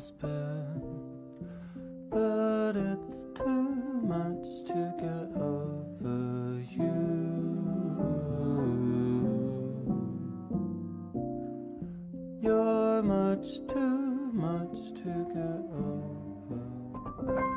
spin, but it's too much to get over you. You're much too much to get over.